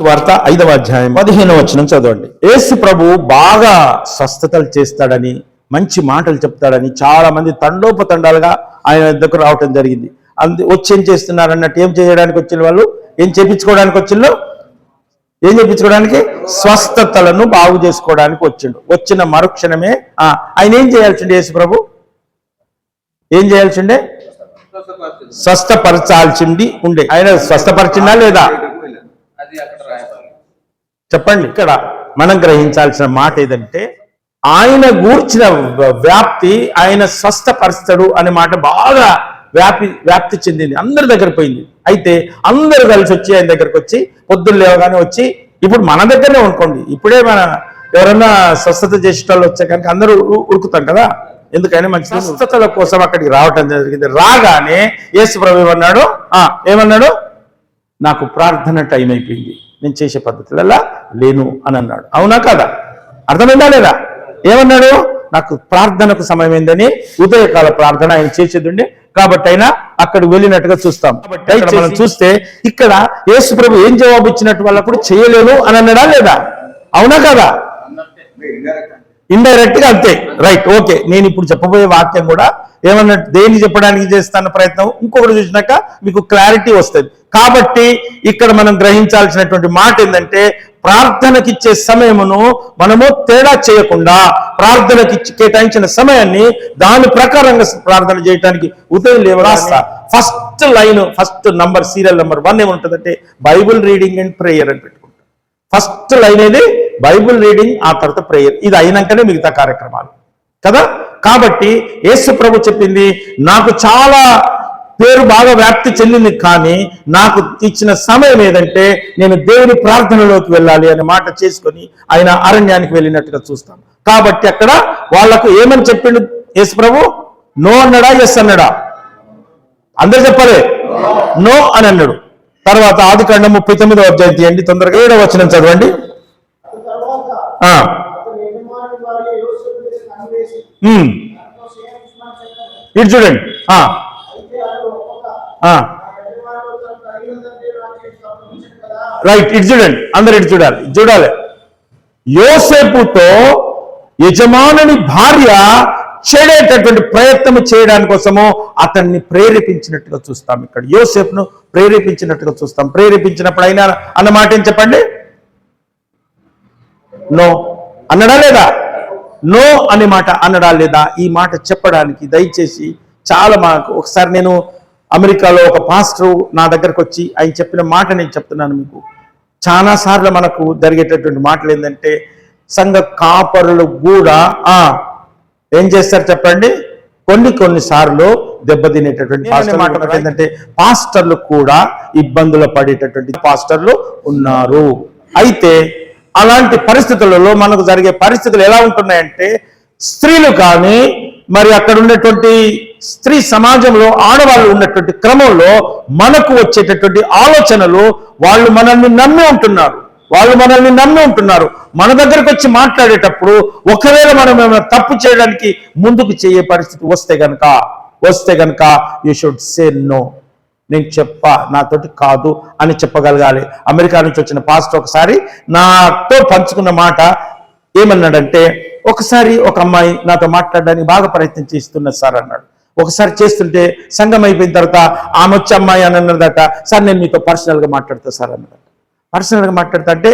వార్త 5వ అధ్యాయం 15వ వచనం చదవండి. యేసు ప్రభు బాగా స్వస్థతలు చేస్తాడని, మంచి మాటలు చెప్తాడని చాలా మంది తండోపతండాలుగా ఆయన దగ్గర రావటం జరిగింది. వచ్చి ఏం చేస్తున్నారు అన్నట్టు, ఏం చేయడానికి వచ్చిన వాళ్ళు, ఏం చేయించుకోవడానికి వచ్చిందో, ఏం చేయించుకోవడానికి, స్వస్థతలను బాగు చేసుకోవడానికి వచ్చిండు. వచ్చిన మరుక్షణమే ఆయన ఏం చేయాల్సిండే, యేసు ప్రభు ఏం చేయాల్సిండే, స్వస్థపరచాల్సింది ఉండే. ఆయన స్వస్థపరిచిందా లేదా చెప్పండి. ఇక్కడ మనం గ్రహించాల్సిన మాట ఏదంటే, ఆయన గూర్చిన వ్యాప్తి, ఆయన స్వస్థపరుస్తాడు అనే మాట బాగా వ్యాప్తి చెందింది, అందరి దగ్గర పోయింది. అయితే అందరూ కలిసి వచ్చి ఆయన దగ్గరకు వచ్చి, పొద్దున్న లేవగానే వచ్చి, ఇప్పుడు మన దగ్గరనే అనుకోండి, ఇప్పుడే మన ఎవరన్నా స్వస్థత చేసే వాళ్ళు వచ్చా కనుక అందరూ ఉరుకుతాం కదా, ఎందుకైనా మంచి స్వస్థతల కోసం అక్కడికి రావటం జరిగింది. రాగానే యేసు ప్రభు ఏమన్నాడు, నాకు ప్రార్థన టైం అయిపోయింది, నేను చేసే పద్ధతులలో లేను అని అన్నాడు. అవునా కదా? అర్థమైందా లేదా? ఏమన్నాడు, నాకు ప్రార్థనకు సమయం ఏందని ఉదయకాల ప్రార్థన ఆయన చేసేది ఉండే, కాబట్టి అయినా అక్కడ వెళ్ళినట్టుగా చూస్తాం. మనం చూస్తే ఇక్కడ యేసు ప్రభు ఏం జవాబు ఇచ్చినట్టు, వాళ్ళప్పుడు చేయలేను అని అన్నాడా లేదా? అవునా కదా? ఇండైరెక్ట్ గా అంతే. Right, okay. నేను ఇప్పుడు చెప్పబోయే వాక్యం కూడా ఏమన్నట్టు, దేన్ని చెప్పడానికి చేస్తున్న ప్రయత్నం ఇంకొకటి చూసినాక మీకు క్లారిటీ వస్తుంది. కాబట్టి ఇక్కడ మనం గ్రహించాల్సినటువంటి మాట ఏంటంటే, ప్రార్థనకిచ్చే సమయమును మనము తేడా చేయకుండా, ప్రార్థనకి కేటాయించిన సమయాన్ని దాని ప్రకారంగా ప్రార్థన చేయడానికి ఉదయం లేవరాస్తా first line, first number, serial number 1 ఏముంటుందంటే, బైబుల్ రీడింగ్ అండ్ ప్రేయర్ అని పెట్టుకుంటాం. ఫస్ట్ లైన్ ఏది? బైబుల్ రీడింగ్, ఆ తర్వాత ప్రేయర్. ఇది అయినాకనే మిగతా కార్యక్రమాలు కదా. కాబట్టి యేసు ప్రభు చెప్పింది, నాకు చాలా పేరు బాగా వ్యాప్తి చెందింది, కానీ నాకు ఇచ్చిన సమయం ఏదంటే, నేను దేవుని ప్రార్థనలోకి వెళ్ళాలి అనే మాట చేసుకొని ఆయన అరణ్యానికి వెళ్ళినట్టుగా చూస్తాం. కాబట్టి అక్కడ వాళ్లకు ఏమని చెప్పిండు యేసు ప్రభు? నో అన్నాడా, ఎస్ అన్నాడా? అందరు చెప్పలే, నో అని అన్నాడు. తర్వాత ఆదికాండం 39వ అధ్యాయం తీయండి తొందరగా, 7వ వచనం చదవండి. ఇటు చూడండి. రైట్, ఇటు చూడండి, అందరు ఇటు చూడాలి. యోసేపుతో యజమానుని భార్య చెడేటటువంటి ప్రయత్నం చేయడానికి కోసము అతన్ని ప్రేరేపించినట్టుగా చూస్తాం. ఇక్కడ యోసేపును ప్రేరేపించినట్టుగా చూస్తాం. ప్రేరేపించినప్పుడు అయినా అన్నమాట ఏం చెప్పండి? నో అన్నడా లేదా? నో అనే మాట అన్నడా లేదా? ఈ మాట చెప్పడానికి దయచేసి చాలా మాకు, ఒకసారి నేను అమెరికాలో ఒక పాస్టర్ నా దగ్గరకు వచ్చి ఆయన చెప్పిన మాట నేను చెప్తున్నాను మీకు. చాలా సార్లు మనకు జరిగేటటువంటి మాటలు ఏంటంటే, సంఘ కాపరులు కూడా ఏం చేస్తారు చెప్పండి, కొన్ని సార్లు దెబ్బతినేటటువంటి మాట ఏంటంటే, పాస్టర్లు కూడా ఇబ్బందులు పడేటటువంటి పాస్టర్లు ఉన్నారు. అయితే అలాంటి పరిస్థితులలో మనకు జరిగే పరిస్థితులు ఎలా ఉంటున్నాయంటే, స్త్రీలు కానీ మరి అక్కడ ఉన్నటువంటి స్త్రీ సమాజంలో ఆడవాళ్ళు ఉన్నటువంటి క్రమంలో మనకు వచ్చేటటువంటి ఆలోచనలు, వాళ్ళు మనల్ని నమ్మి ఉంటున్నారు. మన దగ్గరకు వచ్చి మాట్లాడేటప్పుడు ఒకవేళ మనం ఏమైనా తప్పు చేయడానికి ముందుకు చేయే పరిస్థితి వస్తే గనక యూ షుడ్ సే నో. నేను నాతోటి కాదు అని చెప్పగలగాలి. అమెరికా నుంచి వచ్చిన పాస్టర్ ఒకసారి నాతో పంచుకున్న మాట ఏమన్నాడంటే, ఒకసారి ఒక అమ్మాయి నాతో మాట్లాడడానికి బాగా ప్రయత్నం చేస్తున్నది సార్ అన్నాడు. ఒకసారి చేస్తుంటే సంఘం అయిపోయిన తర్వాత ఆమె వచ్చి అమ్మాయి అని అన్నదట, సార్ నేను మీతో పర్సనల్గా మాట్లాడతా సార్ అన్నదట. పర్సనల్గా మాట్లాడతా అంటే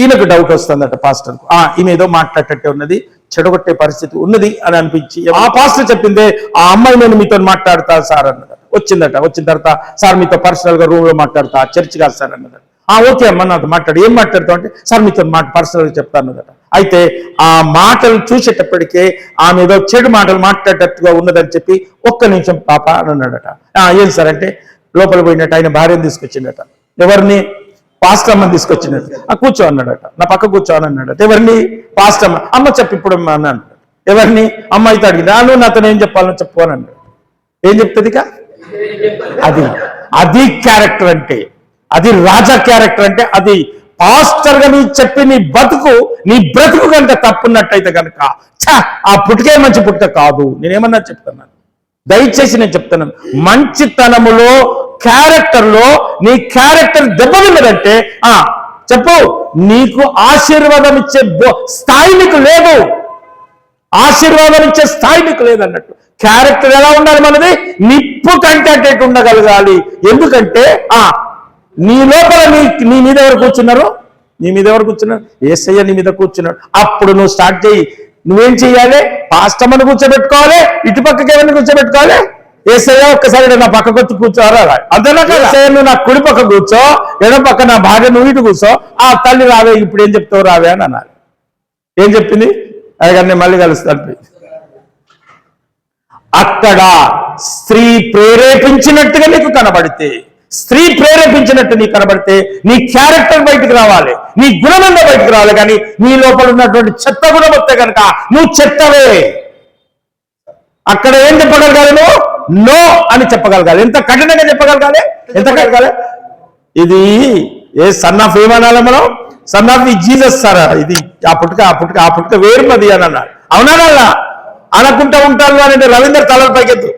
ఈయనకు డౌట్ వస్తుందట పాస్టర్కు, ఈమె ఏదో మాట్లాడటట్టే ఉన్నది, చెడగొట్టే పరిస్థితి ఉన్నది అని అనిపించి ఆ పాస్టర్ చెప్పిందే, ఆ అమ్మాయి నేను మీతో మాట్లాడతా సార్ అన్నదట. వచ్చిన తర్వాత, సార్ మీతో పర్సనల్గా రూమ్లో మాట్లాడతా, చర్చ్ కాదు సార్ అన్నదట. ఓకే అమ్మ నాతో మాట్లాడు, ఏం మాట్లాడతావు అంటే, సార్ మీతో పర్సనల్గా చెప్తానదట. అయితే ఆ మాటలు చూసేటప్పటికే ఆమె ఏదో చెడు మాటలు మాట్లాడేటట్టుగా ఉన్నదని చెప్పి, ఒక్క నిమిషం పాప అని అన్నాడట. ఏం సార్ అంటే, లోపల పోయినట్టు ఆయన భార్యను తీసుకొచ్చిందట. ఎవరిని? పాస్టర్ అమ్మని తీసుకొచ్చినట్టు. కూర్చో అన్నాడట, నా పక్క కూర్చో అని అన్నాడట. ఎవరిని? పాస్టర్ అమ్మ చెప్పి ఇప్పుడు అన్నాడు. ఎవరిని? అమ్మ అయితే అడిగింది, నువ్వు నాతో ఏం చెప్పాలని చెప్పు అని అన్నాడు. ఏం చెప్తుంది? అది క్యారెక్టర్ అంటే, అది రాజా క్యారెక్టర్ అంటే, అది పాస్టర్ గా నీ చెప్పి నీ బ్రతుకు కనుక తప్పున్నట్టయితే కనుక ఆ పుట్టుకే మంచి పుట్టుక కాదు. నేనేమన్నా చెప్తున్నాను, దయచేసి నేను చెప్తున్నాను, మంచితనములో, క్యారెక్టర్లో నీ క్యారెక్టర్ దెబ్బతిన్నదంటే చెప్పు. నీకు ఆశీర్వాదం ఇచ్చే స్థాయి నీకు లేదు, ఆశీర్వాదం ఇచ్చే స్థాయి నీకు లేదన్నట్టు. క్యారెక్టర్ ఎలా ఉండాలి మనది? నిప్పు కంటే ఉండగలగాలి. ఎందుకంటే నీ లోపల నీ మీద ఎవరు కూర్చున్నారు? నీ మీద ఎవరు కూర్చున్నారు? యేసయ్య నీ మీద కూర్చున్నాడు. అప్పుడు నువ్వు స్టార్ట్ చేయి. నువ్వేం చెయ్యాలి? పాస్టమ్మను కూర్చోబెట్టుకోవాలి, ఇటుపక్కకి ఎవరిని కూర్చోబెట్టుకోవాలి? యేసయ్య ఒక్కసారి నా పక్కకు వచ్చి కూర్చోరా, అంతేనా కదా? నువ్వు నా కుడి పక్క కూర్చో, ఎడమ పక్క నా భార్య నువ్వు ఇటు కూర్చో. ఆ తల్లి రావే, ఇప్పుడు ఏం చెప్తావు రావే అని అన్నారు. ఏం చెప్పింది? అదే నేను మళ్ళీ కలుస్తాను. అక్కడ స్త్రీ ప్రేరేపించినట్టుగా నీకు కనబడితే, స్త్రీ ప్రేరేపించినట్టు నీకు కనబడితే నీ క్యారెక్టర్ బయటకు రావాలి, నీ గుణమంద బయటకు రావాలి. కానీ నీ లోపల ఉన్నటువంటి చెత్త గుణం వస్తే కనుక నువ్వు చెత్తవే. అక్కడ ఏం చెప్పగలగాలి? నువ్వు నో అని చెప్పగలగాలి. ఎంత కఠినంగా చెప్పగలగాలి? ఎంత కలగాలి? ఇది ఏ సన్ ఆఫ్ ఏమనాలి మనం? Son of the Jesus sir. ఇది ఆ పుట్టుక వేరుమది అని అన్నాడు. అవునా? అనుకుంటా ఉంటాను అని రవీంద్ర తలల పైకెత్తు.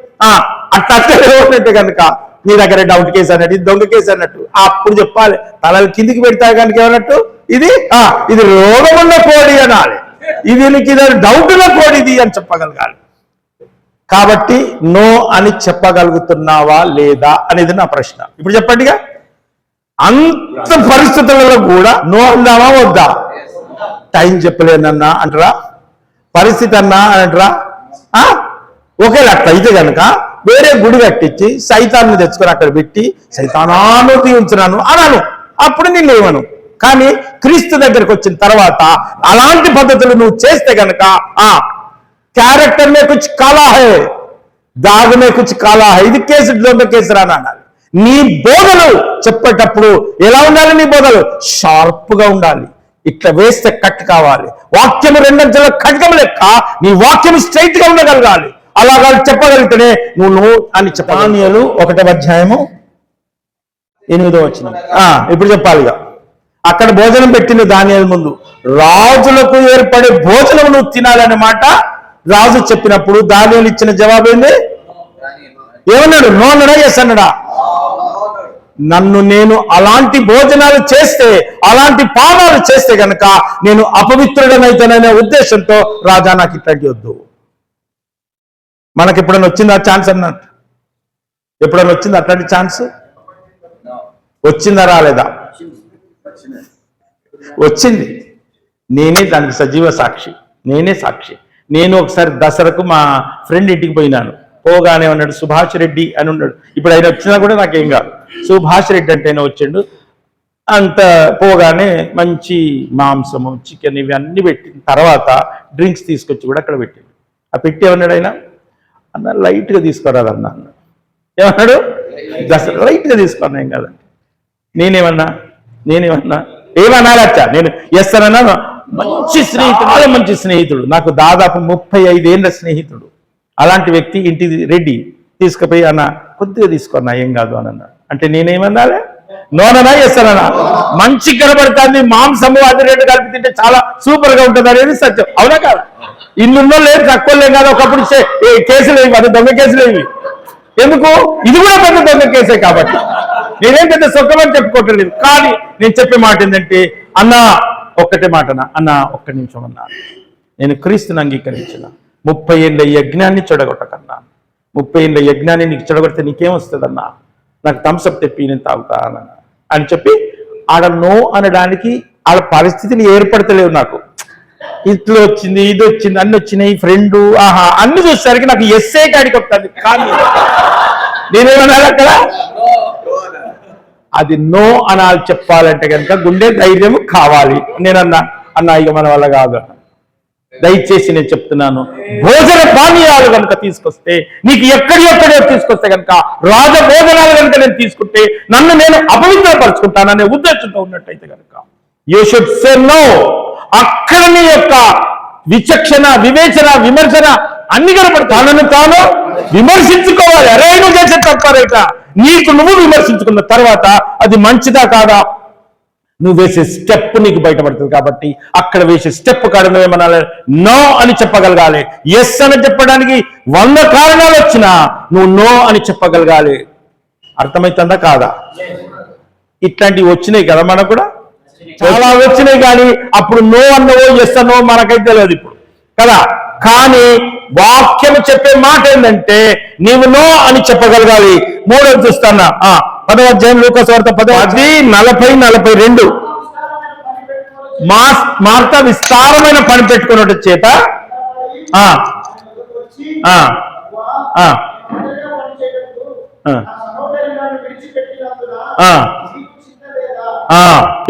అట్లా కనుక నీ దగ్గర డౌట్ కేసు అన్నట్టు, ఇది దొంగ కేసు అన్నట్టు. అప్పుడు చెప్పాలి. తలలు కిందికి పెడతా కనుక ఏమన్నట్టు? ఇది రోగమున్న కోడి అనాలి. ఇది డౌట్ల కోడి ఇది అని చెప్పగలగాలి. కాబట్టి నో అని చెప్పగలుగుతున్నావా లేదా అనేది నా ప్రశ్న. ఇప్పుడు చెప్పండిగా, అంత పరిస్థితులలో కూడా నో అందామా వద్దా? టైం చెప్పలేనన్నా అంటారా? పరిస్థితి అన్నా అంటారా? ఒకేలా అట్లయితే కనుక వేరే గుడి కట్టించి సైతాన్ని తెచ్చుకొని అక్కడ పెట్టి సైతానాను దీవించున్నాను అన్నాను, అప్పుడు నిన్నేమను. కానీ క్రీస్తు దగ్గరికి వచ్చిన తర్వాత అలాంటి పద్ధతులు నువ్వు చేస్తే కనుక క్యారెక్టర్ మే కుచ్ కాలా హై, దాగ్ మే కుచ్ కాలా హై, ఇది కేసు దొంగ కేసు రానా అనాలి. నీ బోధలు చెప్పేటప్పుడు ఎలా ఉండాలి? నీ బోధలు షార్ప్ గా ఉండాలి. ఇట్లా వేస్తే కట్ కావాలి. వాక్యము రెండంచెల ఖడ్గం లెక్క నీ వాక్యం స్ట్రైట్ గా ఉండగలగాలి. అలాగా చెప్పగలిగితేనే నువ్వు అని చెప్పాలి. దానియేలు 1వ అధ్యాయము 8వ వచనం. ఇప్పుడు చెప్పాలిగా, అక్కడ భోజనం పెట్టింది దానియేలు ముందు. రాజులకు ఏర్పడే భోజనం నువ్వు తినాలనే మాట రాజు చెప్పినప్పుడు దానియేలు ఇచ్చిన జవాబు ఏంది? ఏమన్నాడు? నో అన్నాడా? ఎస్ అన్నాడా? నేను అలాంటి భోజనాలు చేస్తే, అలాంటి పానాలు చేస్తే గనక నేను అపవిత్రుడనైతాననే ఉద్దేశంతో రాజా నాకు ఇట్లాంటి వద్దు. మనకి ఎప్పుడైనా వచ్చింది ఆ ఛాన్స్ అన్నట్టు? ఎప్పుడైనా వచ్చింది అట్లాంటి ఛాన్స్? వచ్చిందా రాలేదా? వచ్చింది. నేనే దానికి సజీవ సాక్షి, నేనే సాక్షి. నేను ఒకసారి దసరకు మా ఫ్రెండ్ ఇంటికి పోయినాను. పోగానే ఉన్నాడు సుభాష్ రెడ్డి అని ఉన్నాడు. ఇప్పుడు ఆయన వచ్చినా కూడా నాకేం కాదు. సుభాష్ రెడ్డి అంటేనే వచ్చిండు. అంత పోగానే మంచి మాంసము, చికెన్ ఇవి అన్ని పెట్టిన తర్వాత డ్రింక్స్ తీసుకొచ్చి కూడా అక్కడ పెట్టిండు. ఆ పెట్టి ఏమన్నాడు ఆయన? అన్న లైట్గా తీసుకోరాదన్నా అన్న. ఏమన్నాడు? లైట్గా తీసుకున్నా, ఏం కాదండి. నేనేమన్నా ఏమన్నారచ్చా? నేను ఎస్తానన్నా. మంచి స్నేహితుడు, చాలా మంచి స్నేహితుడు, నాకు దాదాపు 35 ఏళ్ళ స్నేహితుడు. అలాంటి వ్యక్తి ఇంటి రెడ్డి తీసుకుపోయి అన్న కొద్దిగా తీసుకున్నా, ఏం కాదు అని అన్నాడు. అంటే నేనేమన్నాలే? నోననా ఎస్తానన్నా? మంచి కనబడుతుంది, మాంసము అది రెండు కలిపి తింటే చాలా సూపర్ గా ఉంటుంది అనేది సత్యం. అవునా కాదు? ఇల్లున్నో లేదు, తక్కువలే కాదు. ఒకప్పుడు కేసులు ఏవి, అది దొంగ కేసులు ఏవి. ఎందుకు? ఇది కూడా పెద్ద దొంగ కేసే. కాబట్టి నేనేం పెద్ద సొక్కమని చెప్పుకోవట్లేదు. కానీ నేను చెప్పే మాట ఏంటంటే, అన్నా ఒక్కటే మాటనా అన్న, ఒక్క నిమిషం అన్నా, నేను క్రీస్తుని అంగీకరించిన 30 ఏళ్ళ యజ్ఞాన్ని చెడగొట్టకన్నా. 30 ఏళ్ళ యజ్ఞాన్ని నీకు చెడగొడితే నీకేమొస్తుందన్నా? నాకు థమ్స్అప్ తెప్పి నేను తాగుతానన్నా అని చెప్పి ఆడ నో అనడానికి ఆడ పరిస్థితులు ఏర్పడతలేవు. నాకు ఇట్లా వచ్చింది, ఇది వచ్చింది, అన్ని వచ్చినాయి, ఫ్రెండు అన్ని చూసేసరికి నాకు ఎస్ఏ కాడికి వస్తుంది. కానీ నేనేమన్నాను అక్కడ? అది నో అనాలి. చెప్పాలంటే కనుక గుండె ధైర్యం కావాలి. నేనన్నా ఇక మన వల్ల కాదు. దయచేసి నేను చెప్తున్నాను, భోజన పానీయాలు కనుక తీసుకొస్తే, నీకు ఎక్కడెక్కడో తీసుకొస్తే కనుక, రాజ భోజనాలు కనుక నేను తీసుకుంటే నన్ను నేను అపవిత్రపరుచుకుంటాననే ఉద్దేశంతో ఉన్నట్టయితే కనుక యూ షుడ్ సే నో. అక్కడ నీ యొక్క విచక్షణ, వివేచన, విమర్శన అన్ని కనపడతాయి. తనను తాను విమర్శించుకోవాలి. అరే నువ్వు చేసే తప్పారేట, నీకు నువ్వు విమర్శించుకున్న తర్వాత అది మంచిదా కాదా, నువ్వు వేసే స్టెప్ నీకు బయటపడుతుంది. కాబట్టి అక్కడ వేసే స్టెప్ కాడ నువ్వేమనాలి? నో అని చెప్పగలగాలి. ఎస్ అని చెప్పడానికి 100 కారణాలు వచ్చినా నువ్వు నో అని చెప్పగలగాలి. అర్థమవుతుందా కాదా? ఇట్లాంటివి వచ్చినాయి కదా మనకు కూడా. చాలా వచ్చినాయి, కానీ అప్పుడు నో అన్నవో ఎస్ అన్నో మనకైతే తెలియదు ఇప్పుడు కదా. కానీ వాక్యం చెప్పే మాట ఏంటంటే నీవు నో అని చెప్పగలగాలి. మూడోది చూస్తానా 10వ అధ్యాయం లూకాసు వార్త 10:40-42 మార్త విస్తారమైన పని పెట్టుకున్నట్టు చేత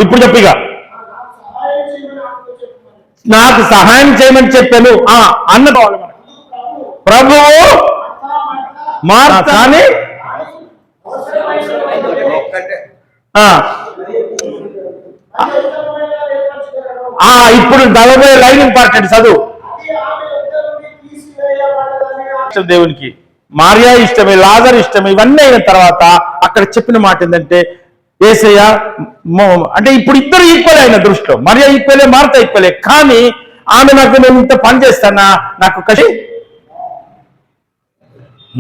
ఇప్పుడు చెప్పిగా నాకు సహాయం చేయమని చెప్పాను అన్న ప్రభువు మార్త కానీ ఇప్పుడు 40 లైన్ ఇంపార్టెంట్ చదువు. దేవునికి మరియా ఇష్టమే, లాజరు ఇష్టమే, ఇవన్నీ అయిన తర్వాత అక్కడ చెప్పిన మాట ఏంటంటే యేసయ్య అంటే ఇప్పుడు ఇద్దరు ఈక్వల్ అయిన దృష్టిలో, మరియా ఈక్వలే, మార్త ఈక్వలే. కానీ ఆమె నాకు నేను ఇంత పని చేస్తానా, నాకు కసి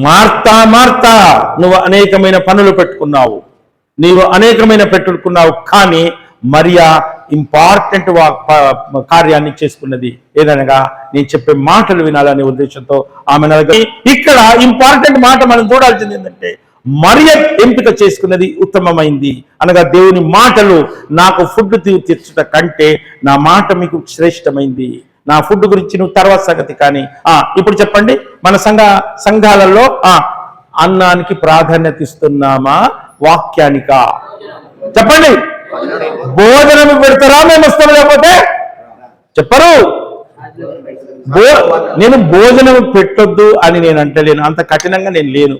మార్త నువ్వు అనేకమైన పనులు పెట్టుకున్నావు, కానీ మరియా ఇంపార్టెంట్ కార్యాన్ని చేసుకున్నది. ఏదనగా నేను చెప్పే మాటలు వినాలనే ఉద్దేశంతో ఆమె ఇక్కడ ఇంపార్టెంట్ మాట మనం చూడాల్సింది ఏంటంటే మరియా ఎంపిక చేసుకున్నది ఉత్తమమైంది. అనగా దేవుని మాటలు నాకు ఫుడ్ తీర్చుట కంటే నా మాట మీకు శ్రేష్టమైంది. నా ఫుడ్ గురించి నువ్వు తర్వాత సంగతి. కానీ ఇప్పుడు చెప్పండి, మన సంఘాలలో అన్నానికి ప్రాధాన్యత ఇస్తున్నామా వాక్యానికా? చెప్పండి. భోజనం పెడతారా మేము వస్తాం, లేకపోతే చెప్పరు. నేను భోజనం పెట్టొద్దు అని నేను అంటలేను, అంత కఠినంగా నేను లేను.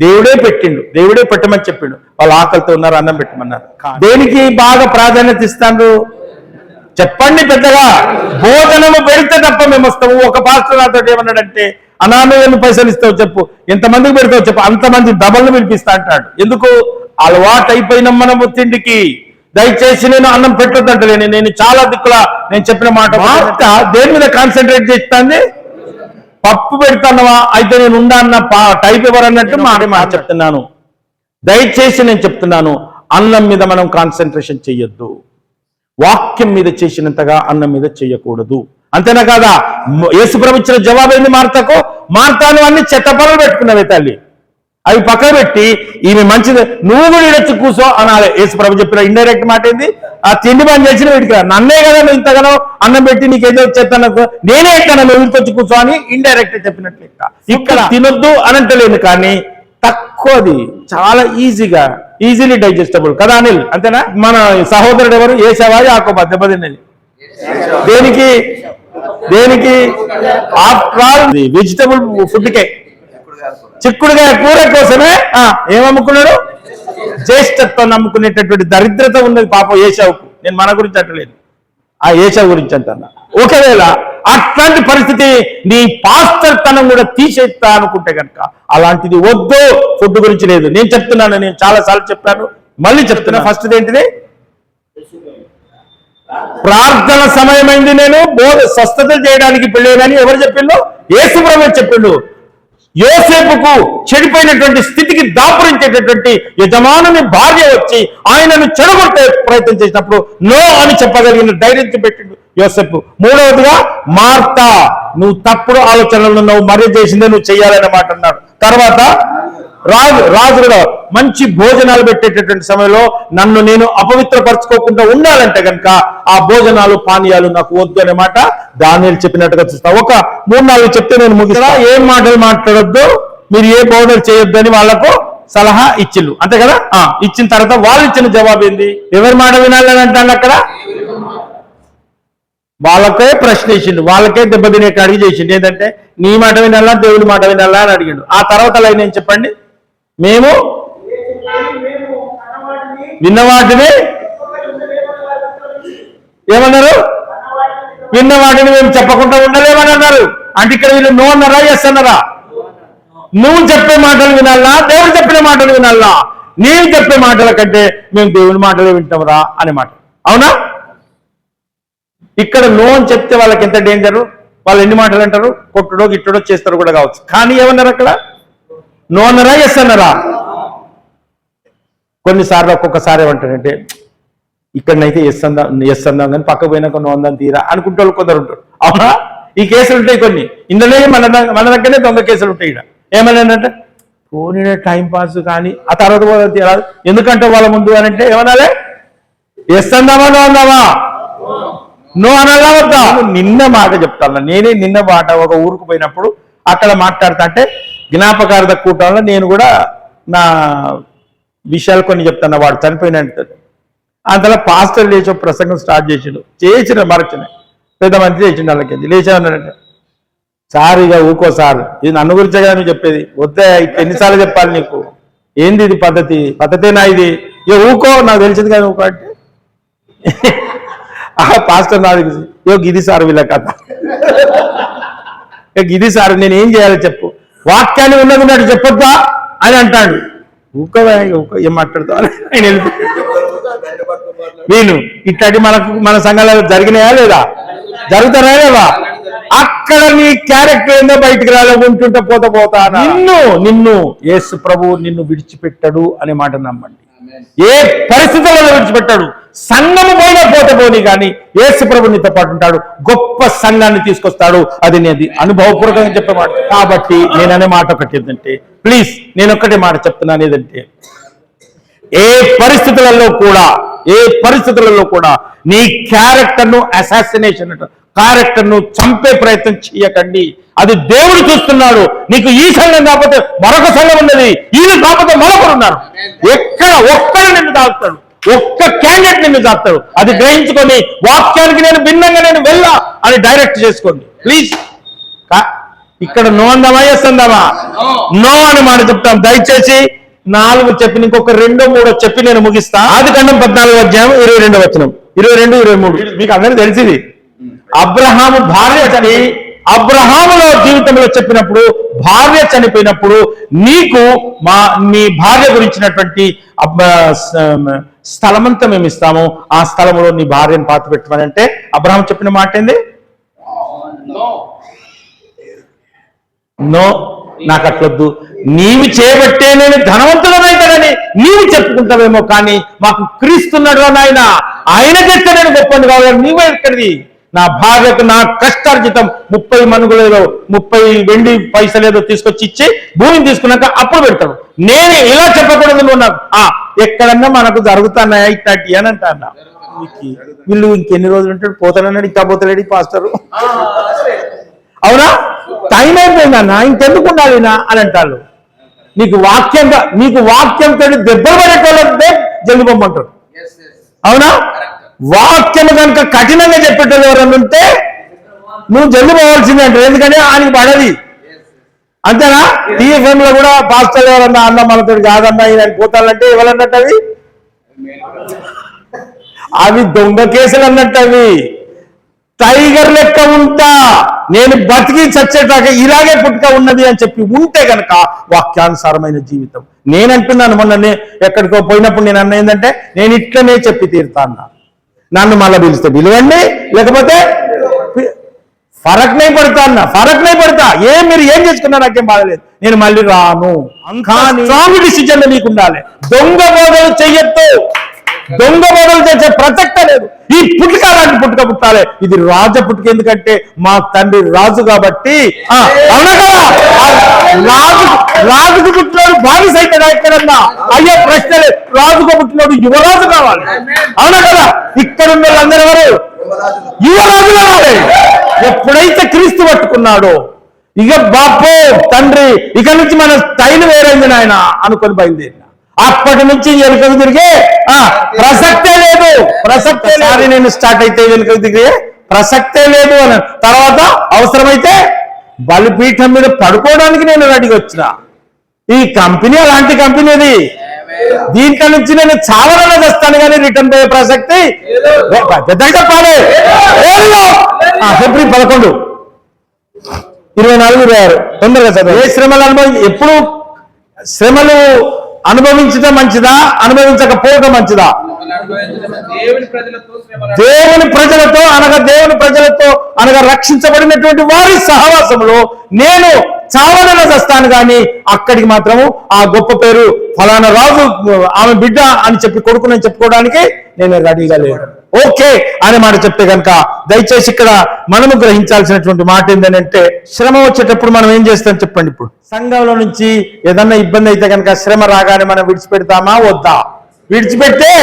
దేవుడే పెట్టిండు, దేవుడే పెట్టమని చెప్పిండు. వాళ్ళు ఆకలితో ఉన్నారు, అన్నం పెట్టమన్నారు. దేనికి బాగా ప్రాధాన్యత ఇస్తాను చెప్పండి? పెద్దగా భోజనము పెడితే తప్ప మేము వస్తాము. ఒక పాస్టర్ నాతో ఏమన్నాడంటే అనాను పైసలు ఇస్తావు చెప్పు, ఎంతమందికి పెడతావు చెప్పు, అంతమంది డబల్ను పిలిపిస్తా అంటాడు. ఎందుకు? అలవాటు అయిపోయినాం మనము తిండికి. దయచేసి నేను అన్నం పెట్టొద్దంటలేను. నేను చాలా దిక్కులా నేను చెప్పిన మాట దేని మీద కాన్సన్ట్రేట్ చేస్తాంది? పప్పు పెడతానవా అయితే నేను ఉండా అన్న టైప్ ఎవరన్నట్టు మాట చెప్తున్నాను. దయచేసి నేను చెప్తున్నాను, అన్నం మీద మనం కాన్సన్ట్రేషన్ చెయ్యొద్దు. వాక్యం మీద చేసినంతగా అన్నం మీద చేయకూడదు. అంతేనా కాదా? యేసుప్రభు ఇచ్చిన జవాబు ఏంది మార్తకు? మార్తాను అన్ని చెత్త పనులు పెట్టుకున్నవే తల్లి, అవి పక్కన పెట్టి ఈమె మంచిది, నువ్వు కూడా ఇడొచ్చి కూర్చో అనాలి. యేసుప్రభు చెప్పిన ఇండైరెక్ట్ మాట ఏంది? ఆ తిండి పని చేసిన వీడికి నన్నే కదా నువ్వు ఇంతగానో అన్నం పెట్టి నీకేదో చెప్తాను, నేనే ఎక్కడా నువ్వు ఇంటికి వచ్చి కూర్చో అని ఇండైరెక్ట్ చెప్పినట్లు. ఇక్కడ తినొద్దు అని అంటలేను, కానీ తక్కువది, చాలా ఈజీలీ డైజెస్టబుల్ కదా అనిల్? అంతేనా? మన సహోదరుడు ఎవరు? ఏసావా యాకోబా దెబ్బతిన్నది? దేనికి? ఆఫ్టర్ ఆల్ వెజిటబుల్ ఫుడ్కే, చిక్కుడుగా కూర కోసమే ఏమమ్ముకున్నాడు? జ్యేష్ఠత్వం నమ్ముకునేటటువంటి దరిద్రత ఉన్నది పాపం ఏసావుకు. నేను మన గురించి అంటలేదు, ఆ ఏసావు గురించి అంటున్నా. ఒకవేళ అట్లాంటి పరిస్థితి నీ పాస్టర్ తనం కూడా తీసేస్తా అనుకుంటే కనుక అలాంటిది వద్దు. ఫుడ్ గురించి లేదు, నేను చెప్తున్నాను, నేను చాలా సార్లు చెప్పాను, మళ్ళీ చెప్తున్నా. ఫస్ట్ ఏంటిది? ప్రార్థన సమయమైంది. నేను స్వస్థత చేయడానికి పెళ్ళేనని ఎవరు చెప్పిండు? యేసుప్రభువు చెప్పిండు. యోసేపుకు చెడిపోయినటువంటి స్థితికి దాపురించేటటువంటి యజమానుని భార్య వచ్చి ఆయనను చెడగొట్టే ప్రయత్నం చేసినప్పుడు నో అని చెప్పగలిగిన ధైర్యం పెట్టిండు యోసేపు. మూడవదిగా మార్త, నువ్వు తప్పుడు ఆలోచనలు ఉన్నావు, మర్య చేసిందే నువ్వు చెయ్యాలనే మాట అన్నాడు. తర్వాత రాజు కూడా మంచి భోజనాలు పెట్టేటటువంటి సమయంలో నన్ను నేను అపవిత్రపరచుకోకుండా ఉండాలంటే కనుక ఆ భోజనాలు పానీయాలు నాకు వద్దు అనే మాట దానియేలు చెప్పినట్టుగా చూస్తా. ఒక 3-4 చెప్తే నేను ముగిస్తా. ఏం మాటలు మాట్లాడొద్దు, మీరు ఏ భోజనం చేయొద్దు అని వాళ్లకు సలహా ఇచ్చిళ్ళు, అంతే కదా? ఇచ్చిన తర్వాత వాళ్ళు ఇచ్చిన జవాబు ఏంది? ఎవరి మాట వినాలని అంటాను అక్కడ? వాళ్ళకే ప్రశ్న ఇచ్చిండు, వాళ్ళకే దెబ్బతినేట్టు అడిగి చేసిండు. ఏంటంటే నీ మాట వినాలా, దేవుడి మాట వినాలా అని అడిగిండు. ఆ తర్వాత లైన్ ఏం చెప్పండి? మేము విన్నవాటిని ఏమన్నారు? విన్నవాటిని మేము చెప్పకుండా ఉండలేమని అన్నారు. అంటే ఇక్కడ వీళ్ళు నో అన్నారా, ఎస్ అన్నారా? నువ్వు చెప్పే మాటలు వినాలా, దేవుడు చెప్పిన మాటలు వినాలా? నీవు చెప్పే మాటల కంటే మేము దేవుని మాటలే వింటాంరా అనే మాట. అవునా? ఇక్కడ నో అని చెప్తే వాళ్ళకి ఎంత డేంజరు. వాళ్ళు ఎన్ని మాటలు అంటారు? కొట్టుడో గిట్టుడో చేస్తారో కూడా కావచ్చు. కానీ ఏమన్నారు అక్కడ? నో అన్నారా, ఎస్ అన్నారా? కొన్నిసార్లు ఒక్కొక్కసారి ఏమంటారంటే ఇక్కడనైతే ఎస్ అందాం కానీ పక్క పోయినాక నో అందాం తీరా అనుకుంటే వాళ్ళు కొందరు ఉంటారు. అవునా? ఈ కేసులు ఉంటాయి కొన్ని. ఇందులో మన దగ్గరనే దొంగ కేసులు ఉంటాయి. ఇక్కడ ఏమన్నానంటే పోనీ టైం పాస్ కానీ ఆ తర్వాత కూడా తీరాదు. ఎందుకంటే వాళ్ళ ముందు అని అంటే ఏమనాలి? ఎస్ అందామా నో అందామా? నో అనాలా వద్దా? నిన్న మాట చెప్తాను. నేనే నిన్న మాట ఒక ఊరుకు పోయినప్పుడు అక్కడ మాట్లాడుతా అంటే జ్ఞాపకార్థ కూటంలో నేను కూడా నా విషయాలు కొన్ని చెప్తాను. వాడు చనిపోయినట్టు అంతలో పాస్టర్ లేచి ప్రసంగం స్టార్ట్ చేసిన మరచిన పెద్ద మంత్రి చేసిండు. వాళ్ళకి లేచానంటే సార్ ఇక ఊకో సార్, ఇది నన్ను గురించే కదా నువ్వు చెప్పేది, వద్దే ఎన్నిసార్లు చెప్పాలి నీకు, ఏంది ఇది పద్ధతేనా ఇది, ఇక ఊకో, నాకు తెలిసింది కదా ఊకో అంటే పాస్టర్ నాది ఇది సార్ వీళ్ళ కథ, ఇది సార్ నేను ఏం చేయాలి చెప్పు, వాక్యాన్ని ఉన్నది చెప్పొద్దా అని అంటాడు. ఊకో ఏం మాట్లాడుతావు అని ఆయన వెళ్ళిపోయాడు. వీళ్ళు ఇట్లాంటి మన సంఘాలలో జరిగినాయా లేదా? జరుగుతారా లేదా? అక్కడ నీ క్యారెక్టర్ ఏందో బయటికి రాలేకుంటుంటే పోతా నిన్ను యేసు ప్రభువు నిన్ను విడిచిపెట్టాడు అనే మాట నమ్మండి. ఏ పరిస్థితులలో విడిచిపెట్టాడు. సంఘము పోయినా పోని కానీ యేసు ప్రభు నీతో పాటు ఉంటాడు. గొప్ప సంఘాన్ని తీసుకొస్తాడు. అది నేను అనుభవపూర్వకంగా చెప్పే మాట. కాబట్టి నేననే మాట ఒకటి ఏంటంటే, ప్లీజ్ నేను ఒక్కటే మాట చెప్తున్నాను, ఏదంటే ఏ పరిస్థితులలో కూడా నీ క్యారెక్టర్ను అసాసినేషన్ క్యారెక్టర్ను చంపే ప్రయత్నం చేయకండి. అది దేవుడు చూస్తున్నాడు. నీకు ఈ సంఘం కాకపోతే మరొక సంఘం ఉన్నది, ఈయన కాకపోతే మరొకరు ఉన్నారు. ఎక్కడ ఒక్కరు నిన్ను తాగుతాడు, ఒక్క క్యాండిడేట్ నిన్ను తాగుతాడు. అది గ్రహించుకొని వాక్యానికి నేను భిన్నంగా నేను వెళ్ళా అని డైరెక్ట్ చేసుకోండి ప్లీజ్. ఇక్కడ నో అందామా ఎస్ అందామా? నో అని మాట చెప్తాం. దయచేసి 4 చెప్పి ఇంకొక 2-3 చెప్పి నేను ముగిస్తా. ఆదికాండం 14వ అధ్యాయం 22వ వచనం, 22, 23 మీకు అందరికీ తెలిసింది. అబ్రహాము అబ్రహాములో జీవితంలో చెప్పినప్పుడు భార్య చనిపోయినప్పుడు నీకు నీ భార్య గురించినటువంటి స్థలమంతా మేము ఇస్తాము, ఆ స్థలంలో నీ భార్యను పాతి పెట్టమని అంటే అబ్రహాము చెప్పిన మాట ఏంది? నో, నాకు అట్లొద్దు, నీవు చేయబట్టే నేను ధనవంతుడనైతానని నీవు చెప్పుకుంటావేమో, కానీ మాకు క్రీస్తున్నాడు నాయన, ఆయన చెప్తే నేను గొప్పని కావాలి, నీవే ఎక్కడిది? నా భార్యకు నా కష్టార్జితం 30 మనుగులేదో 30 వెండి పైసలేదో తీసుకొచ్చి ఇచ్చి భూమిని తీసుకున్నాక అప్పుడు పెడతాడు. నేను ఇలా చెప్పకూడదు, నువ్వు నాకు ఎక్కడన్నా మనకు జరుగుతున్నాయా ఇట్లాంటి అని అంటా అన్న. వీళ్ళు ఇంకెన్ని రోజులు ఉంటాడు, పోతానన్నాడు, ఇంకా పోతలేడు పాస్టరు. అవునా? టైం అయిపోయిందన్న, ఇంకెందుకు ఉండాలి అని అంటారు. నీకు వాక్యంతో దెబ్బలు పడేటోళ్ళంటే జల్ది పొమ్మంటారు. అవునా? వాక్యం కనుక కఠినంగా చెప్పేటోళ్ళు ఎవరన్నా ఉంటే నువ్వు జల్ది పోవాల్సిందే అంటారు. ఎందుకంటే ఆయనకి పడది. అంతేనా? TFM లో కూడా పాస్టర్లు ఎవరన్నా అన్న మనతో కాదన్నా ఈయన పోతానంటే ఎవరన్నట్టు అవి దొంగ కేసులు అన్నట్టు. అవి టైగర్ లెక్క ఉంటా, నేను బతికి చచ్చేటాక ఇలాగే పుట్టుక ఉన్నది అని చెప్పి ఉంటే కనుక వాక్యానుసారమైన జీవితం. నేనంటున్నాను, మొన్న ఎక్కడికో పోయినప్పుడు నేను అన్న ఏంటంటే, నేను ఇట్లనే చెప్పి తీరుతా అన్నా. నన్ను మళ్ళీ పిలిస్తే పిలవండి, లేకపోతే ఫరక్ నై పడతా మీరు ఏం చేసుకున్నా నాకేం బాధలేదు, నేను మళ్ళీ రాను. కానీ స్ట్రాంగ్ డిసిజన్ నీకు ఉండాలి. దొంగ బోధలు చెయ్యొద్దు, దొంగ బోధలు చేసే ప్రసక్తే లేదు. ఈ పుట్టుక లాంటి పుట్టుక పుట్టాలి. ఇది రాజ పుట్టుక, ఎందుకంటే మా తండ్రి రాజు కాబట్టి. రాజుకు పుట్టినోడు బానిస అవుతాడా ఎక్కడన్నా? అయ్యే ప్రశ్న లేదు. రాజుకు పుట్టినోడు యువరాజు కావాలి. అవునా కదా? ఇక్కడ ఉన్న వాళ్ళందరూ ఎవరు? యువరాజు కావాలి. ఎప్పుడైతే క్రీస్తు పట్టుకున్నాడో ఇక బాపో తండ్రి, ఇక నుంచి మన స్టైల్ వేరైంది నాయన అనుకొని బయలుదేరిన. అప్పటి నుంచి వెనుకకు తిరిగే ప్రసక్తే లేదు. నేను స్టార్ట్ అయితే వెనుకకు తిరిగే ప్రసక్తే లేదు అని. తర్వాత అవసరమైతే బలిపీఠం మీద పడుకోవడానికి నేను రెడీగా వచ్చిన. ఈ కంపెనీ అలాంటి కంపెనీది. దీంట్లో నుంచి నేను చావరలో తెస్తాను కానీ రిటర్న్ పోయే ప్రసక్తి చెప్పాలి. ఫిబ్రవరి 11, 24, 26 తొందరగా చదువు. ఏ శ్రమలు ఎప్పుడు శ్రమలు అనుభవించడం మంచిదా, అనుభవించకపోవడం మంచిదా? దేవుని ప్రజలతో అనగా రక్షించబడినటువంటి వారి సహవాసంలో నేను చావనైనా చస్తాను కానీ అక్కడికి మాత్రము ఆ గొప్ప పేరు ఫలానా రాజు ఆమె బిడ్డ అని చెప్పి కొడుకునని చెప్పుకోవడానికి నేను రెడీగా లేను. ఓకే అనే మాట చెప్తే కనుక దయచేసి ఇక్కడ మనము గ్రహించాల్సినటువంటి మాట ఏంటంటే, శ్రమ వచ్చేటప్పుడు మనం ఏం చేస్తాం చెప్పండి. ఇప్పుడు సంఘంలో నుంచి ఏదన్నా ఇబ్బంది అయితే కనుక శ్రమ రాగానే మనం విడిచిపెడతామా వద్దా? విడిచిపెట్టే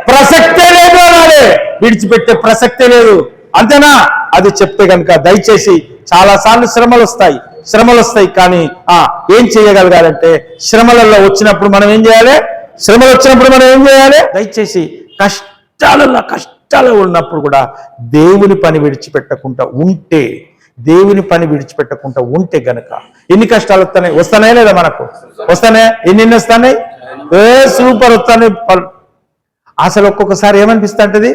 ప్రసక్తే లేదు అనాలే, విడిచిపెట్టే ప్రసక్తే లేదు, అంతేనా? అది చెప్తే కనుక దయచేసి చాలా సార్లు శ్రమలు వస్తాయి కానీ ఏం చేయగలగాలంటే శ్రమలలో వచ్చినప్పుడు మనం ఏం చేయాలి? దయచేసి కష్టాలు ఉన్నప్పుడు కూడా దేవుని పని విడిచిపెట్టకుండా ఉంటే గనక ఎన్ని కష్టాలు వస్తాయి లేదా? మనకు వస్తానే, ఎన్ని వస్తాయి? సూపర్ వస్తాయి. అసలు ఒక్కొక్కసారి ఏమనిపిస్తా ఉంటది,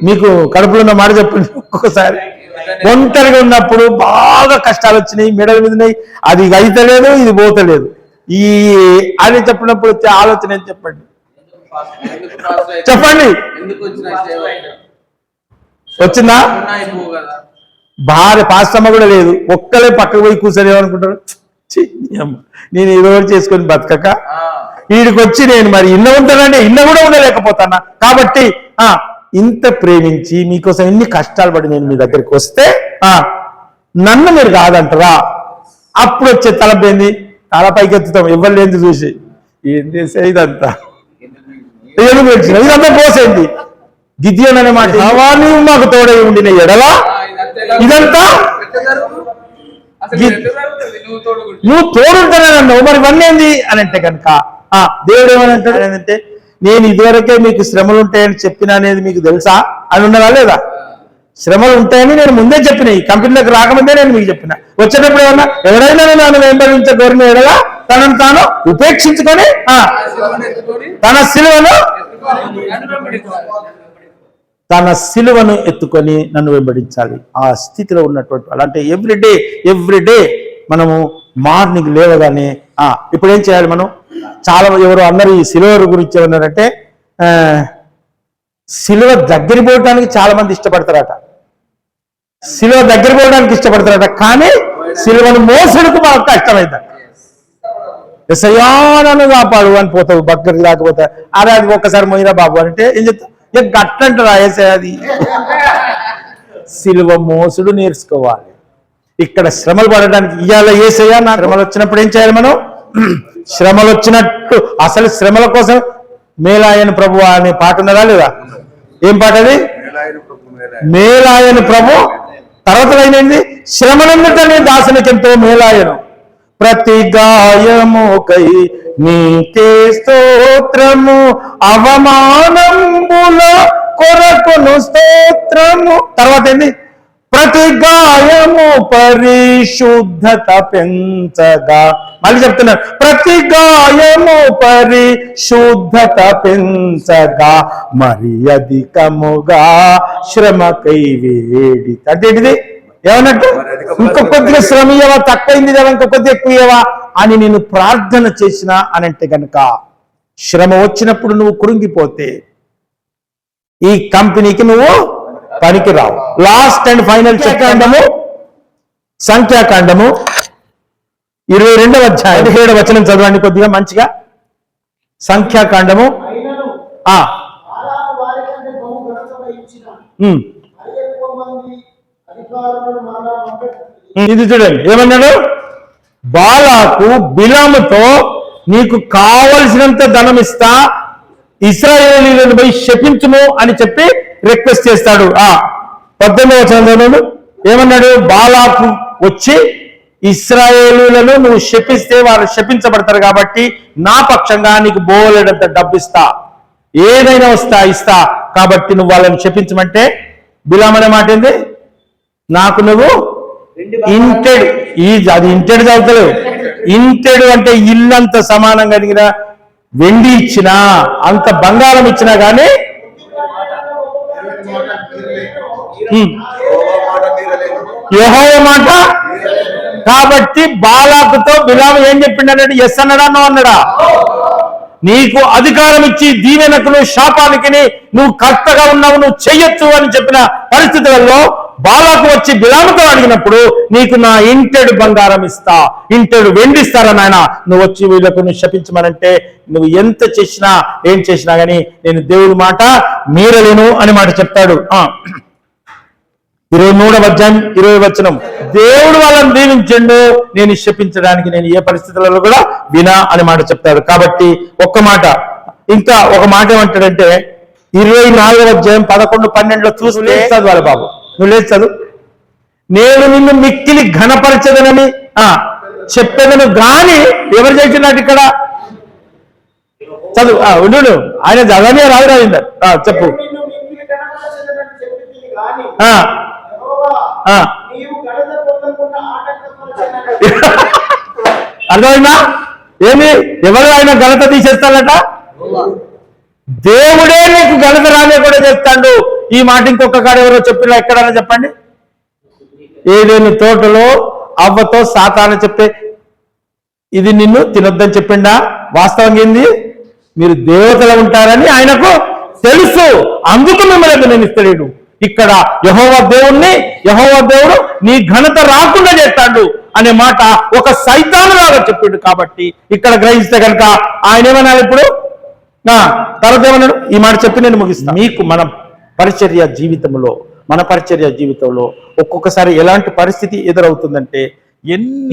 మీకు కడుపులో ఉన్న మాట చెప్పండి. ఒక్కొక్కసారి ఒంటరిగా ఉన్నప్పుడు బాగా కష్టాలు వచ్చినాయి, మెడల మీద అది అయితలేదు, ఇది పోతలేదు, అని చెప్పినప్పుడు వచ్చే ఆలోచన ఏం చెప్పండి? వచ్చిందా? భార్య పాస్తమ్మ కూడా లేదు, ఒక్కలే పక్కకు పోయి కూర్చొని ఏమనుకుంటారు, నేను ఏదో చేసుకొని బతకక వీడికి వచ్చి నేను మరి ఇన్న ఉంటానంటే ఇన్న కూడా ఉండలేకపోతానా, కాబట్టి ఇంత ప్రేమించి మీకోసం ఎన్ని కష్టాలు పడి నేను మీ దగ్గరికి వస్తే నన్ను మీరు కాదంటారా? అప్పుడు వచ్చే తలపేంది, తల పైకెత్తుతాం ఎవరు లేని చూసి, ఏం చేసే ఇదంతా ఇదంతా పోసేంది. గిద్యోను అనే మాట, నీవు మాకు తోడై ఉండిన ఎడలా ఇదంతా నువ్వు తోడుంటానన్నావు, మరి ఇవన్నీ ఏంది అని అంటే కనుక దేవుడు ఏమని అంటాడు ఏంటంటే, నేను ఇదివరకే మీకు శ్రమలు ఉంటాయని చెప్పిన అనేది మీకు తెలుసా అని ఉన్నదా లేదా? శ్రమలు ఉంటాయని నేను ముందే చెప్పిన, ఈ కంపెనీలోకి రాకముందే నేను మీకు చెప్పిన. వచ్చేటప్పుడు ఏమన్నా ఎవరైనా నన్ను వెంబడించగోరిన ఎడలా తనను తాను ఉపేక్షించుకొని తన సిలువను ఎత్తుకొని నన్ను వెంబడించాలి. ఆ స్థితిలో ఉన్నటువంటి వాళ్ళు అంటే ఎవ్రీడే మనము మార్నింగ్ లేవగానే ఇప్పుడు ఏం చేయాలి? మనం చాలా ఎవరు అందరూ ఈ సిలువ గురించి ఏమన్నారంటే, సిలువ దగ్గర పోవడానికి చాలా మంది ఇష్టపడతారట, కానీ సిలువను మోసడుకు మనకు కష్టమైంది. ఎసయానను కాపాడు అని పోతావు బక్కరికి, లేకపోతే అరే అది ఒక్కసారి మొయిరా బాబు అంటే ఏం చెప్తావు? గట్లంటారా ఏసయ్య? అది సిలువ మోసుడు నేర్చుకోవాలి. ఇక్కడ శ్రమలు పడడానికి ఇవాళ ఏసయ్య నా శ్రమలు వచ్చినప్పుడు ఏం చేయాలి? మనం శ్రమలు వచ్చినట్టు అసలు శ్రమల కోసం మేలాయన ప్రభు అనే పాట ఉన్నదా లేదా? ఏం పాట అది? మేలాయన ప్రభు. తర్వాత అయినది శ్రమలన్నిటినీ దాసునికెంతో మేలాయను, ప్రతి గాయముకై నీకే స్తోత్రము, అవమానంబుల కొరకును స్తోత్రము. తర్వాత ఏంది? ప్రతి గాయము పరిశుద్ధత పెంచగా. మళ్ళీ చెప్తున్నారు, ప్రతి గాయము పరిశుద్ధత పెంచగా, మరి అధికముగా శ్రమకై వేడి. అంటే ఏంటిది? ఏమన్నట్టు? ఇంకొక కొద్దిగా శ్రమ ఇయ్యవా, తక్కువైంది కదా, ఇంకొక కొద్దిగా ఎక్కువ ఇయ్యవా అని నేను ప్రార్థన చేసిన అని అంటే కనుక, శ్రమ వచ్చినప్పుడు నువ్వు కృంగిపోతే ఈ కంపెనీకి నువ్వు పనికి రావు. లాస్ట్ అండ్ ఫైనల్ సంఖ్యాకాండము 22వ అధ్యాయం 17వ వచనం చదవండి కొద్దిగా మంచిగా. సంఖ్యాకాండము ఇది చూడండి ఏమన్నాడు? బాలాకు బిలాముతో నీకు కావలసినంత ధనం ఇస్తా, ఇశ్రాయేలీయులను పోయి శపించుము అని చెప్పి రిక్వెస్ట్ చేస్తాడు. 18వ వచనంలో ఏమన్నాడు? బాలాకు వచ్చి ఇశ్రాయేలీయులను నువ్వు శపిస్తే వారు శపించబడతారు కాబట్టి నా పక్షంగా నీకు బోలెడంత డబ్బు ఇస్తా, ఏదైనా ఇస్తా కాబట్టి నువ్వు వాళ్ళని శపించమంటే, బిలాం అనే మాట ఏంది? నాకు నువ్వు ఇంటెడ్, అది ఇంటెడ్ చదువుతలేవు, ఇంటెడు అంటే ఇల్లంత సమానం కలిగిన వెండి ఇచ్చినా, అంత బంగారం ఇచ్చినా కానీ యెహోవా మాట. కాబట్టి బాలాకుతో బిలాము ఏం చెప్పిండన్నాడు? ఎస్ అన్నాడా నో అన్నాడా? నీకు అధికారం ఇచ్చి దీవెనకును శాపానికి నువ్వు కర్తగా ఉన్నావు, నువ్వు చెయ్యొచ్చు అని చెప్పిన పరిస్థితులలో బాలాకు వచ్చి బిలాముతో అడిగినప్పుడు నీకు నా ఇంటెడు బంగారం ఇస్తా, ఇంటెడు వెండి ఇస్తారా నాయన, నువ్వు వచ్చి వీళ్ళకు నువ్వు శపించమనంటే నువ్వు ఎంత చేసినా ఏం చేసినా గానీ నేను దేవుడి మాట మీరలేను అని మాట చెప్తాడు. 23వ అధ్యాయం 20వ వచనం, దేవుడు వాళ్ళని దీవించండు, నేను శపించడానికి నేను ఏ పరిస్థితులలో కూడా వినా అని మాట చెప్తాడు. కాబట్టి ఒక్క మాట, ఇంకా ఒక మాట ఏమంటాడంటే 24వ అధ్యాయం 11, 12లో చూస్తే చదవాలి బాబు, నువ్వు లేదు చదువు. నేను నిన్ను మిక్కిలి ఘనపరచదనని చెప్పేదను గాని, ఎవరు చేసినట్టు ఇక్కడ చదువు ఉండు, ఆయన చదవనే రాదు రాయిందర్ చెప్పు. అర్థమైందా? ఏమి ఎవరు ఆయన ఘనత తీసేస్తాడట? దేవుడే నీకు ఘనత రానే కూడా చేస్తాడు. ఈ మాట ఇంకొక కాడ ఎవరో చెప్పినా ఎక్కడన్నా చెప్పండి. ఏదేని తోటలో అవ్వతో సాతాను చెప్పే ఇది నిన్ను తినొద్దని చెప్పిండా? వాస్తవంగా ఏంది? మీరు దేవతలు ఉంటారని ఆయనకు తెలుసు, అందుకు మిమ్మల్ని నేను ఇస్తలేడు. ఇక్కడ యెహోవా దేవుడు నీ ఘనత రాకుండా చేస్తాడు అనే మాట ఒక సైతాను లాగా చెప్పిండు. కాబట్టి ఇక్కడ గ్రహిస్తే కనుక ఆయన ఏమన్నాడు ఇప్పుడు? తర్వాత ఏమన్నాడు? ఈ మాట చెప్పి నేను ముగిస్తాను. మీకు మన పరిచర్య జీవితంలో ఒక్కొక్కసారి ఎలాంటి పరిస్థితి ఎదురవుతుందంటే,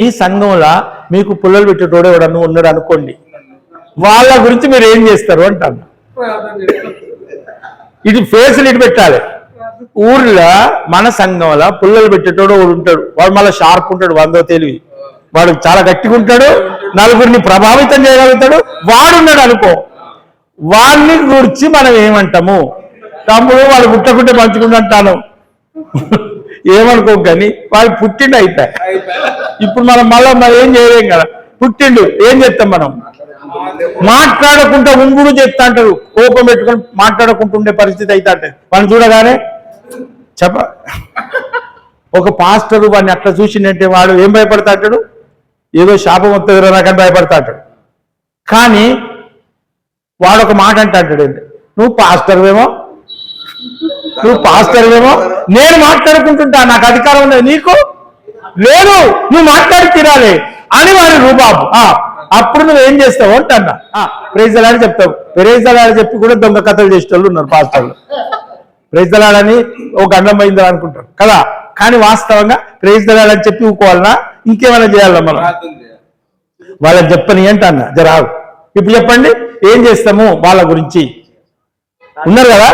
ఈ సంఘంలో మీకు పుల్లలు పెట్టేటోడు ఎవడన్నా ఉన్నాడు అనుకోండి, వాళ్ళ గురించి మీరు ఏం చేస్తారు అంటాను. ఇటు ఫేసులు ఇటు పెట్టాలి. ఊర్లో మన సంఘంలో పుల్లలు పెట్టేటోడు వాడు ఉంటాడు, వాడు మళ్ళీ షార్ప్ ఉంటాడు, 100 తెలివి, వాడు చాలా గట్టిగా ఉంటాడు, నలుగురిని ప్రభావితం చేయగలుగుతాడు, వాడున్నాడు అనుకో. వాడిని గురించి మనం ఏమంటాము? తమ్ముడు వాడు పుట్టకుంటే మంచుకుంటూ అంటాను ఏమనుకో, కానీ వాడు పుట్టిండు అయిపోయి. ఇప్పుడు మనం మళ్ళీ ఏం చేయలేం కదా, పుట్టిండు ఏం చేస్తాం మనం? మాట్లాడకుండా ఉంగుడు చెప్తా అంటారు, కోపం పెట్టుకొని మాట్లాడకుండా ఉండే పరిస్థితి అయితే అంటే వాడిని చూడగానే ఒక పాస్టరు వాడిని అట్లా చూసిందంటే వాడు ఏం భయపడతా అంటాడు? ఏదో శాపం వస్తుంది నాకని భయపడతా అంటాడు. కానీ వాడు ఒక మాట అంటాడు, నువ్వు పాస్టర్వేమో నేను మాట్లాడుకుంటుంటా, నాకు అధికారం ఉన్నది, నీకు లేదు, నువ్వు మాట్లాడి తీరాలి అని వాడి రూబాబు. అప్పుడు నువ్వేం చేస్తావు అంటన్నా, ప్రైజ్ అలాని చెప్తావు. ప్రైజ్ అలాని చెప్పి కూడా దొంగ కథలు చేసే వాళ్ళు ఉన్నారు పాస్టర్లు. ప్రైజ్ అలాని ఒక గండం అయిందా అనుకుంటారు కదా, కానీ వాస్తవంగా ప్రైజ్ అలాని చెప్పి ఊకోవాలన్నా ఇంకేమైనా చేయాలన్నా మనం వాళ్ళకి చెప్పని అంటన్నా. జరావు ఇప్పుడు చెప్పండి, ఏం చేస్తాము? వాళ్ళ గురించి ఉన్నారు కదా,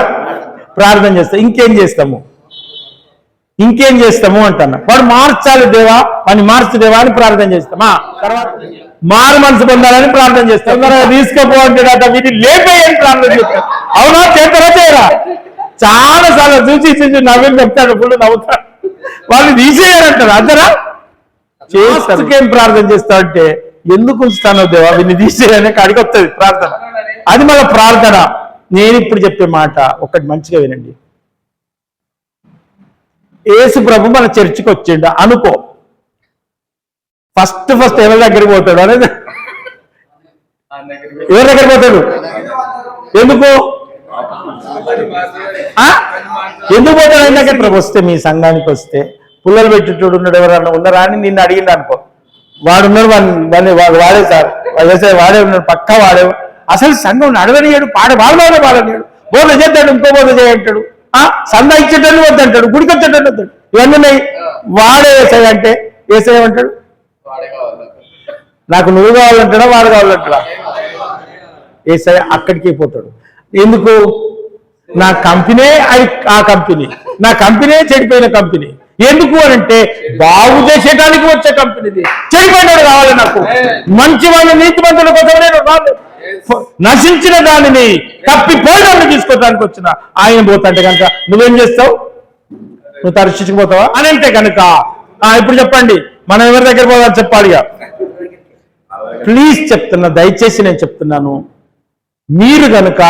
ప్రార్థన చేస్తాం. ఇంకేం చేస్తాము అంటున్నా. వాడు మార్చాలి దేవా, వాడిని మార్చు దేవా అని ప్రార్థన చేస్తామా? తర్వాత మారు మనసు పొందాలని ప్రార్థన చేస్తాం. తీసుకపో అంటాడట, వీటిని లేపేయని ప్రార్థన చేస్తాం. అవునా? చేస్తారా చేయరా? చాలా సార్లు చూసి నవ్వుని చెప్తాడు, ఫుల్ నవ్వుతాడు. వాళ్ళు తీసేయాలంటారు. అందరా చేస్తాం. ప్రార్థన చేస్తావంటే ఎందుకు ఉంచుతానో దేవా వీడిని తీసేయని కాడికి వస్తుంది ప్రార్థన. అది మన ప్రార్థన. నేను ఇప్పుడు చెప్పే మాట ఒకటి మంచిగా వినండి. యేసు ప్రభు మన చర్చికి వచ్చిండు అనుకో, ఫస్ట్ ఎవరి దగ్గరికి పోతాడు అనేది? ఎవరి దగ్గరికి పోతాడు? ఎందుకు పోతాడు? ఆయన దగ్గర వస్తే, మీ సంఘానికి వస్తే పుల్లలు పెట్టేటోడు ఉన్నాడు, ఎవరన్నా ఉన్నారా అని నిన్ను అడిగిండు అనుకో, వాడున్నాడు, వాడే సార్ వాడే ఉన్నాడు, పక్కా వాడే. అసలు సంఘం నడవనియాడు, పాడనియాడు, బోధ చేద్దాడు, ఇంకో బోధ చేయంటాడు, సంఘం ఇచ్చేటట్టు వద్దంటాడు, గుడికి వచ్చేటట్టు వద్దాడు, ఇవన్నీ ఉన్నాయి. వాడే ఏసై అంటే ఏసై ఏమంటాడు? నాకు నువ్వు కావాలంటాడా వాడు కావాలంటాడా? ఏసై అక్కడికి పోతాడు. ఎందుకు? నా కంపెనీ ఆ కంపెనీ, నా కంపెనీ చెడిపోయిన కంపెనీ. ఎందుకు అని అంటే బాగు చేసేటానికి వచ్చే కంపెనీది. చెడిపోయినాడు కావాలి నాకు, మంచి వాళ్ళ నీతిమంతుల కోసం నేను రాలేదు, నశించిన దానిని తప్పిపోయిన తీసుకోవడానికి వచ్చిన ఆయన పోతాంటే కనుక నువ్వేం చేస్తావు? నువ్వు తరచుకుపోతావా అని అంటే కనుక ఇప్పుడు చెప్పండి, మనం ఎవరి దగ్గర పోదాం చెప్పాలిగా. ప్లీజ్ చెప్తున్నా, దయచేసి నేను చెప్తున్నాను, మీరు కనుక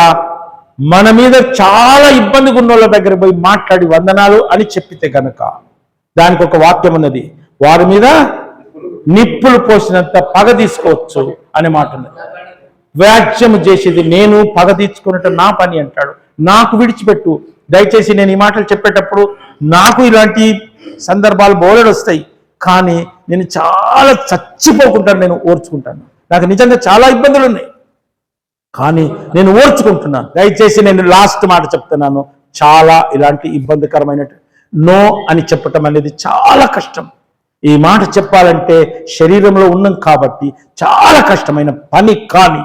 మన మీద చాలా ఇబ్బందిగా ఉన్న వాళ్ళ దగ్గర పోయి మాట్లాడి వందనాలు అని చెప్పితే కనుక దానికి ఒక వాక్యం ఉన్నది, వారి మీద నిప్పులు పోసినంత పగ తీసుకోవచ్చు అనే మాట ఉన్నది. వ్యాజ్యము చేసేది నేను, పగ తీర్చుకున్నట్టు నా పని అంటాడు. నాకు విడిచిపెట్టు. దయచేసి నేను ఈ మాటలు చెప్పేటప్పుడు నాకు ఇలాంటి సందర్భాలు బోలెడు వస్తాయి, కానీ నేను చాలా చచ్చిపోకుంటాను, నేను ఓర్చుకుంటాను. నాకు నిజంగా చాలా ఇబ్బందులు ఉన్నాయి, కానీ నేను ఓర్చుకుంటున్నాను. దయచేసి నేను లాస్ట్ మాట చెప్తున్నాను, చాలా ఇలాంటి ఇబ్బందికరమైన నో అని చెప్పటం అనేది చాలా కష్టం. ఈ మాట చెప్పాలంటే శరీరంలో ఉన్నాం కాబట్టి చాలా కష్టమైన పని. కానీ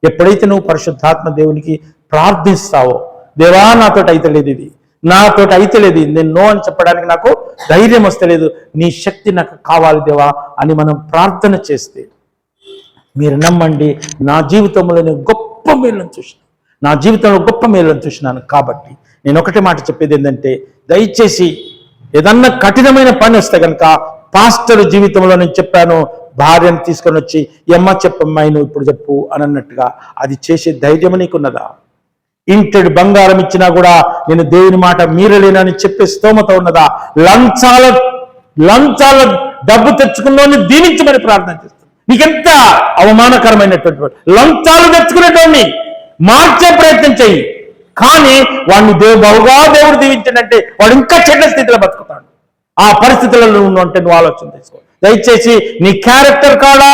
ఎప్పుడైతే నువ్వు పరిశుద్ధాత్మ దేవునికి ప్రార్థిస్తావో, దేవా నాతోటి అయితలేదు, ఇది నాతోటి అయితలేదు, నేను నో అని చెప్పడానికి నాకు ధైర్యం వస్తలేదు, నీ శక్తి నాకు కావాలి దేవా అని మనం ప్రార్థన చేస్తే, మీరు నమ్మండి, నా జీవితంలో నేను గొప్ప మేలును చూసినాను, నా జీవితంలో గొప్ప మేలును చూసినాను. కాబట్టి నేను ఒకటే మాట చెప్పేది ఏంటంటే, దయచేసి ఏదన్నా కఠినమైన పని వస్తే కనుక, పాస్టర్ జీవితంలో నేను చెప్పాను, భార్యను తీసుకొని వచ్చి ఎమ్మ చెప్పమ్మాయి నువ్వు ఇప్పుడు చెప్పు అని అన్నట్టుగా అది చేసే ధైర్యం నీకున్నదా? ఇంటెడు బంగారం ఇచ్చినా కూడా నేను దేవుని మాట మీరలేనని చెప్పే స్తోమత ఉన్నదా? లంచాల డబ్బు తెచ్చుకున్నోని దీవించమని ప్రార్థన చేస్తాను. నీకెంత అవమానకరమైనటువంటి లంచాలు తెచ్చుకునేటోడిని మార్చే ప్రయత్నం చెయ్యి, కానీ వాడిని దేవుడు దీవించాడంటే వాడు ఇంకా చెడ్డ స్థితిలో బతుకుతాడు. ఆ పరిస్థితులలో నువ్వు అంటే నువ్వు ఆలోచన చేసుకో. దయచేసి నీ క్యారెక్టర్ కాడా,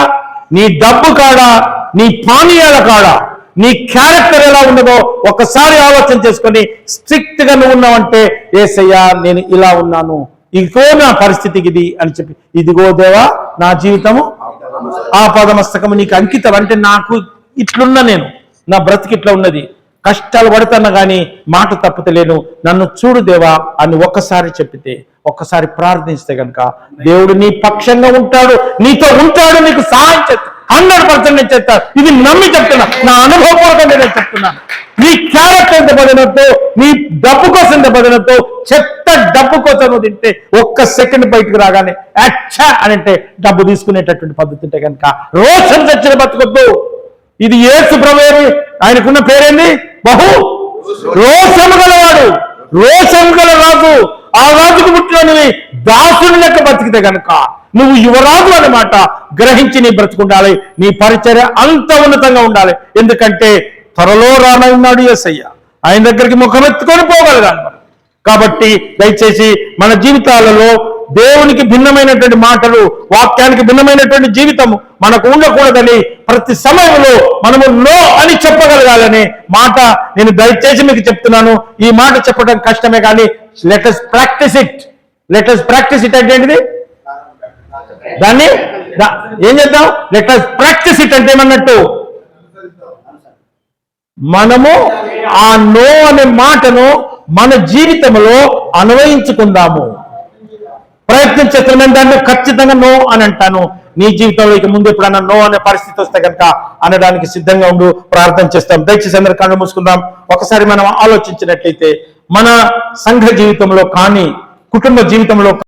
నీ డబ్బు కాడా, నీ పానీయాల కాడా, నీ క్యారెక్టర్ ఎలా ఉన్నదో ఒకసారి ఆలోచన చేసుకొని స్ట్రిక్ట్ గా నువ్వు ఉన్నావంటే, యేసయ్యా నేను ఇలా ఉన్నాను, ఇదిగో నా పరిస్థితికి ఇది అని చెప్పి, ఇదిగో దేవా నా జీవితము ఆపదమస్తకము నీకు అంకితం. అంటే నాకు ఇట్లున్నా, నేను నా బ్రతికి ఇట్లా ఉన్నది, కష్టాలు పడుతున్నా కానీ మాట తప్పుతలేను, నన్ను చూడు దేవా అని ఒక్కసారి చెప్పితే, ఒక్కసారి ప్రార్థిస్తే కనుక దేవుడు నీ పక్షంగా ఉంటాడు, నీతో ఉంటాడు, నీకు సహాయం చేస్తాడు. 100% నేను చెప్తాను, ఇది నమ్మి చెప్తున్నా, నా అనుభవపూర్వకంగా నేను చెప్తున్నాను. నీ క్యారెక్టర్ ఎంత బదినతో, నీ డబ్బు కోసం ఎంత బదినతో, చెత్త డబ్బు కోసం నువ్వు తింటే ఒక్క సెకండ్ బయటకు రాగానే అచ్చా అని అంటే డబ్బు తీసుకునేటటువంటి పద్ధతి ఉంటే కనుక రోషం తెచ్చిన బతుకొద్దు. ఇది యేసు ప్రభువు, ఆయనకున్న పేరేంది? బహు రోషము గలవాడు, రోషం గల రాజు. ఆ రాజుకు పుట్టినవి దాసుని లెక్క బతికితే కనుక నువ్వు యువరాజు అన్నమాట గ్రహించి నీ బ్రతుకుండాలి, నీ పరిచర్య అంత ఉన్నతంగా ఉండాలి. ఎందుకంటే త్వరలో రానున్నాడు యేసయ్య, ఆయన దగ్గరికి ముఖమెత్తుకొని పోగలగాలి మనం. కాబట్టి దయచేసి మన జీవితాలలో దేవునికి భిన్నమైనటువంటి మాటలు, వాక్యానికి భిన్నమైనటువంటి జీవితము మనకు ఉండకూడదని ప్రతి సమయంలో మనము నో అని చెప్పగలగాలనే మాట నేను దయచేసి మీకు చెప్తున్నాను. ఈ మాట చెప్పడం కష్టమే, కానీ let us practice it. Let us practice it అంటే ఏంటిది? దాన్ని ఏం చేద్దాం? లెట్ us ప్రాక్టీస్ ఇట్ అంటే ఏమన్నట్టు, మనము ఆ నో అనే మాటను మన జీవితంలో అన్వయించుకుందాము. ప్రయత్నం చేస్తున్నాను, దాంట్లో ఖచ్చితంగా నో అని అంటాను. నీ జీవితంలో ఇక ముందు ఎప్పుడన్నా నో అనే పరిస్థితి వస్తే కనుక అనడానికి సిద్ధంగా ఉండు. ప్రార్థన చేస్తాం. దయచేసి అందరు కళ్ళు మూసుకుందాం. ఒకసారి మనం ఆలోచించినట్లయితే మన సంఘ జీవితంలో కానీ, కుటుంబ జీవితంలో